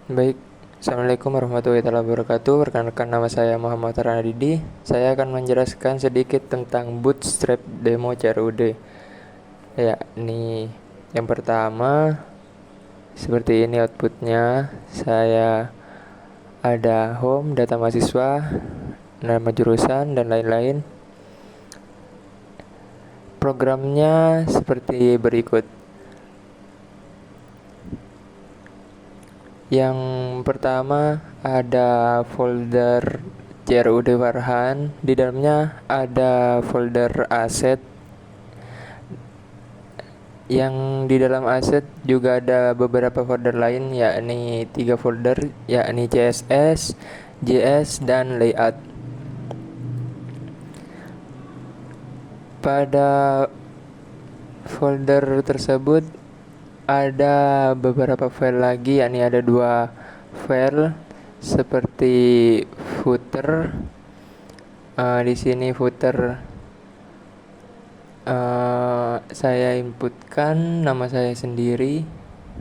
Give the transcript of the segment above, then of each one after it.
Baik, Assalamualaikum warahmatullahi wabarakatuh. Perkenalkan, nama saya Muhammad Ranadidi. Saya akan menjelaskan sedikit tentang Bootstrap demo CRUD. Ya, ini yang pertama, seperti ini outputnya. Saya ada home, data mahasiswa, nama jurusan, dan lain-lain. Programnya seperti berikut. Yang pertama ada folder CRUD Farhan. Di dalamnya ada folder aset. Yang di dalam aset juga ada beberapa folder lain, yakni 3 folder, yakni CSS, JS, dan layout. Pada folder tersebut ada beberapa file lagi, yakni ada 2 file seperti footer. Di sini footer saya inputkan nama saya sendiri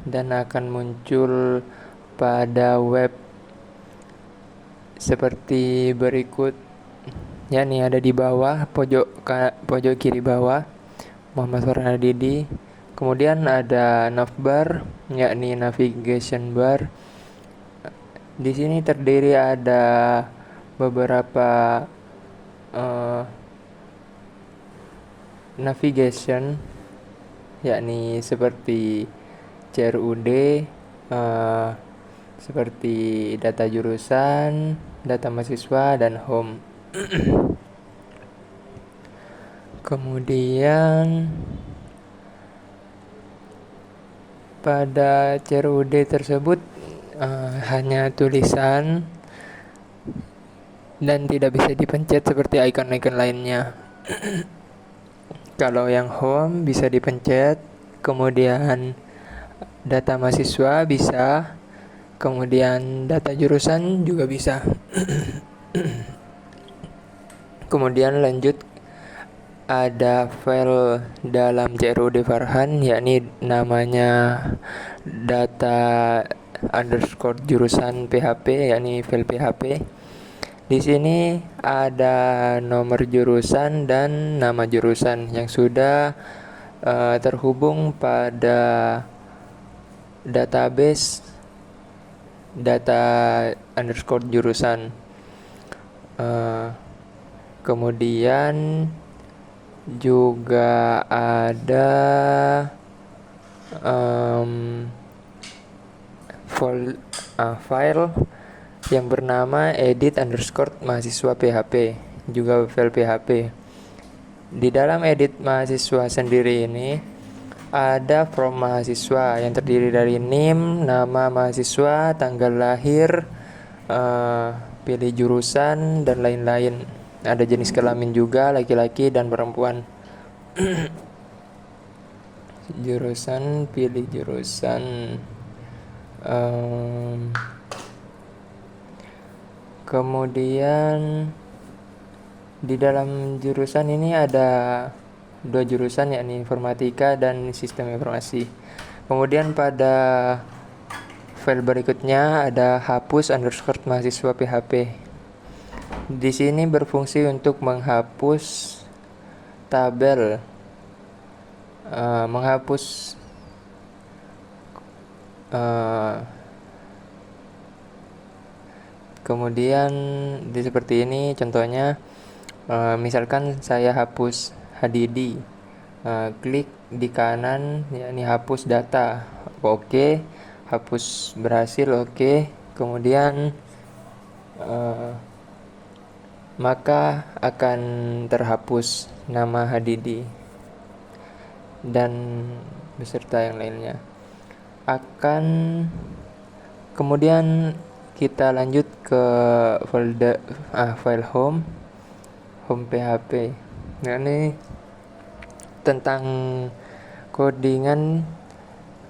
dan akan muncul pada web seperti berikut. Ya, nih ada di bawah pojok kiri bawah, Muhammad Farhanadidi. Kemudian ada navbar, yakni navigation bar. Di sini terdiri ada beberapa navigation, yakni seperti CRUD, seperti data jurusan, data mahasiswa, dan home. Kemudian pada CRUD tersebut hanya tulisan dan tidak bisa dipencet seperti icon-icon lainnya. Kalau yang home bisa dipencet, kemudian data mahasiswa bisa, kemudian data jurusan juga bisa. Kemudian lanjut, ada file dalam CRUD Farhan, yakni namanya data underscore jurusan PHP, yakni file PHP. Di sini ada nomor jurusan dan nama jurusan yang sudah terhubung pada database data underscore jurusan. Kemudian juga ada file yang bernama edit underscore mahasiswa PHP, juga file PHP. Di dalam edit mahasiswa sendiri ini ada from mahasiswa yang terdiri dari NIM, nama mahasiswa, tanggal lahir, pilih jurusan, dan lain-lain. Ada jenis kelamin juga, laki-laki dan perempuan. Jurusan, pilih jurusan. Kemudian di dalam jurusan ini ada 2 jurusan, yakni informatika dan sistem informasi. Kemudian pada file berikutnya ada hapus underscore mahasiswa PHP. Di sini berfungsi untuk menghapus tabel, menghapus kemudian seperti ini contohnya. Misalkan saya hapus Hadidi, klik di kanan, yakni hapus data. Oke, hapus berhasil. Oke, kemudian maka akan terhapus nama Hadidi dan beserta yang lainnya. Kemudian kita lanjut ke folder file home PHP. Nah, ini tentang codingan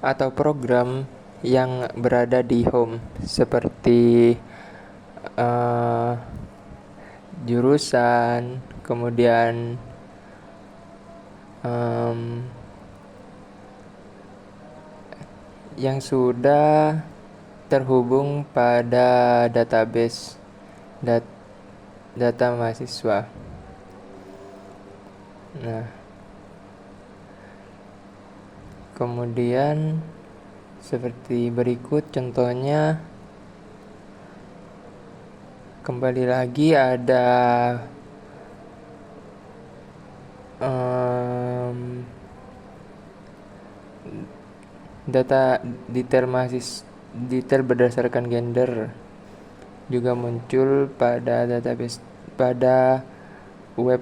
atau program yang berada di home, seperti jurusan, kemudian yang sudah terhubung pada database data mahasiswa. Nah, kemudian seperti berikut contohnya. Kembali lagi ada data detail berdasarkan gender juga muncul pada database pada web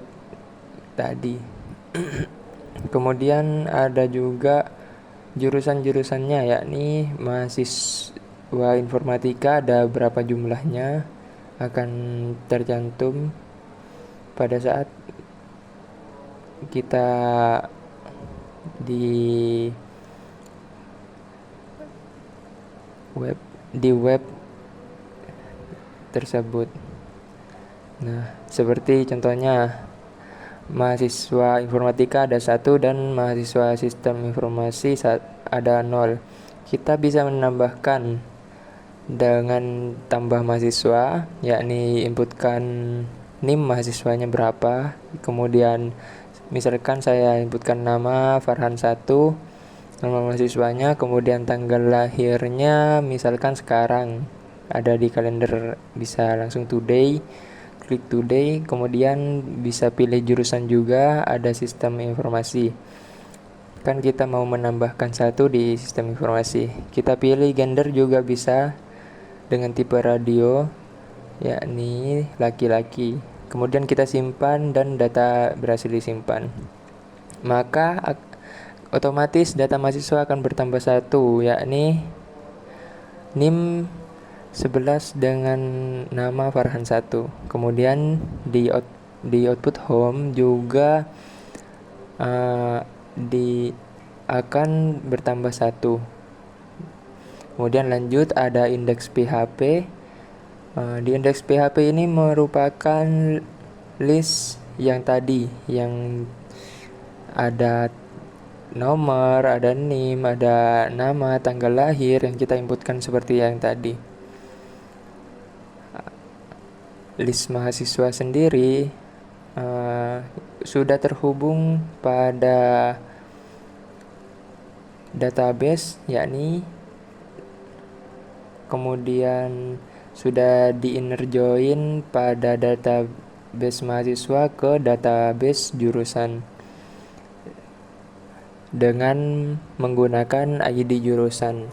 tadi. Kemudian ada juga jurusan-jurusannya, yakni mahasiswa informatika ada berapa jumlahnya akan tercantum pada saat kita di web tersebut. Nah, seperti contohnya mahasiswa informatika ada 1 dan mahasiswa sistem informasi ada 0. Kita bisa menambahkan dengan tambah mahasiswa, yakni inputkan NIM mahasiswanya berapa. Kemudian misalkan saya inputkan nama Farhan 1, nama mahasiswanya, kemudian tanggal lahirnya misalkan sekarang, ada di kalender, bisa langsung today, klik today, kemudian bisa pilih jurusan juga, ada sistem informasi. Kan kita mau menambahkan 1 di sistem informasi, kita pilih gender juga bisa dengan tipe radio, yakni laki-laki. Kemudian kita simpan dan data berhasil disimpan, maka otomatis data mahasiswa akan bertambah 1, yakni NIM 11 dengan nama Farhan 1. Kemudian di output home juga akan bertambah 1. Kemudian lanjut ada indeks PHP. Di indeks PHP ini merupakan list yang tadi, yang ada nomor, ada NIM, ada nama, tanggal lahir yang kita inputkan seperti yang tadi. List mahasiswa sendiri sudah terhubung pada database, yakni kemudian sudah di inner join pada database mahasiswa ke database jurusan dengan menggunakan ID jurusan.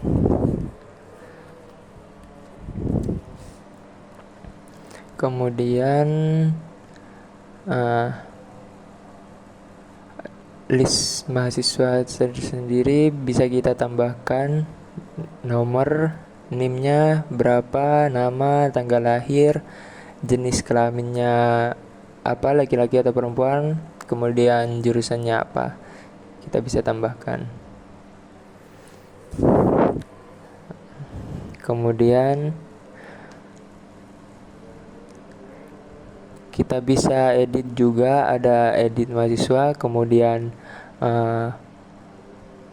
Kemudian list mahasiswa sendiri bisa kita tambahkan nomor, NIM-nya berapa, nama, tanggal lahir, jenis kelaminnya apa, laki-laki atau perempuan, kemudian jurusannya apa, kita bisa tambahkan. Kemudian kita bisa edit juga, ada edit mahasiswa. Kemudian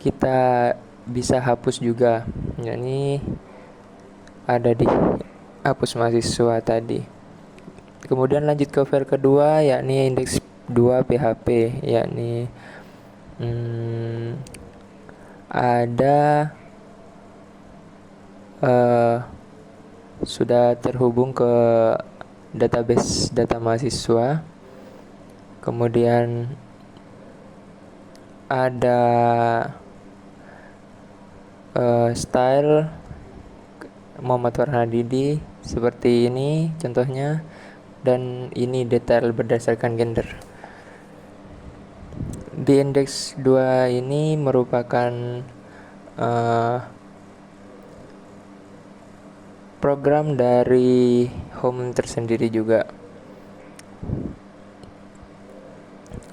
kita bisa hapus juga, yakni ada di hapus mahasiswa tadi. Kemudian lanjut ke file kedua, yakni indeks 2 PHP, yakni ada sudah terhubung ke database data mahasiswa. Kemudian ada style Muhammad Farhan Didi seperti ini contohnya, dan ini detail berdasarkan gender. Di indeks 2 ini merupakan program dari home tersendiri juga,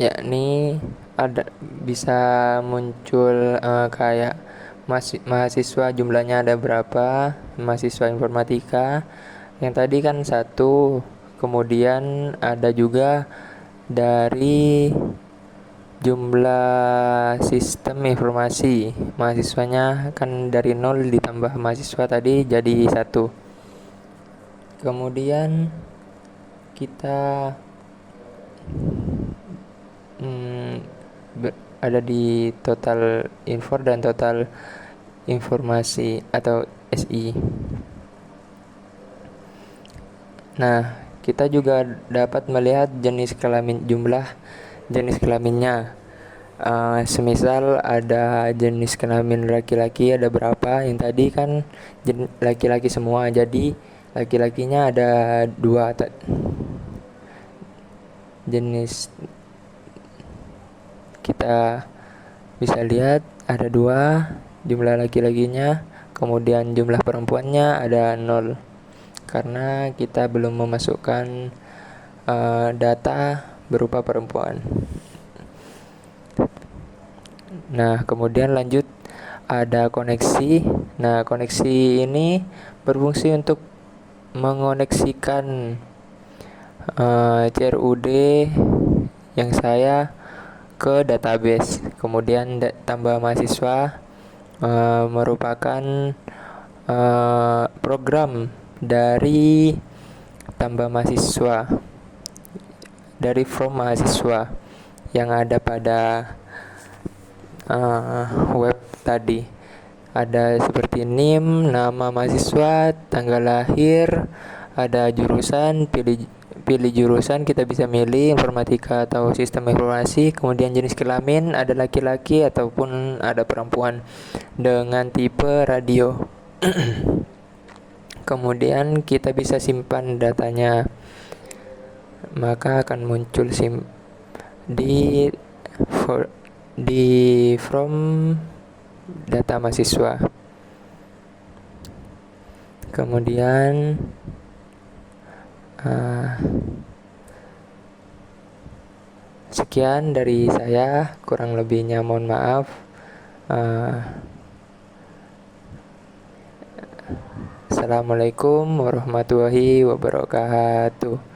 yakni ada bisa muncul kayak mahasiswa jumlahnya ada berapa, mahasiswa informatika yang tadi kan 1. Kemudian ada juga dari jumlah sistem informasi mahasiswanya kan dari 0 ditambah mahasiswa tadi jadi 1. Kemudian kita ada di total info dan total informasi atau SI. Nah, kita juga dapat melihat jumlah jenis kelaminnya. Semisal ada jenis kelamin laki-laki ada berapa, yang tadi kan laki-laki semua, jadi laki-lakinya ada 2 jenis. Kita bisa lihat ada 2 jumlah laki-lakinya, kemudian jumlah perempuannya ada 0 karena kita belum memasukkan data berupa perempuan. Nah, kemudian lanjut ada koneksi. Nah, koneksi ini berfungsi untuk mengoneksikan CRUD yang saya ke database. Kemudian tambah mahasiswa merupakan program dari tambah mahasiswa, dari from mahasiswa yang ada pada web tadi. Ada seperti NIM, nama mahasiswa, tanggal lahir, ada jurusan, pilih jurusan, kita bisa milih informatika atau sistem informasi. Kemudian jenis kelamin, ada laki-laki ataupun ada perempuan dengan tipe radio. Kemudian kita bisa simpan datanya, maka akan muncul di from data mahasiswa. Kemudian sekian dari saya, kurang lebihnya mohon maaf. Assalamualaikum warahmatullahi wabarakatuh.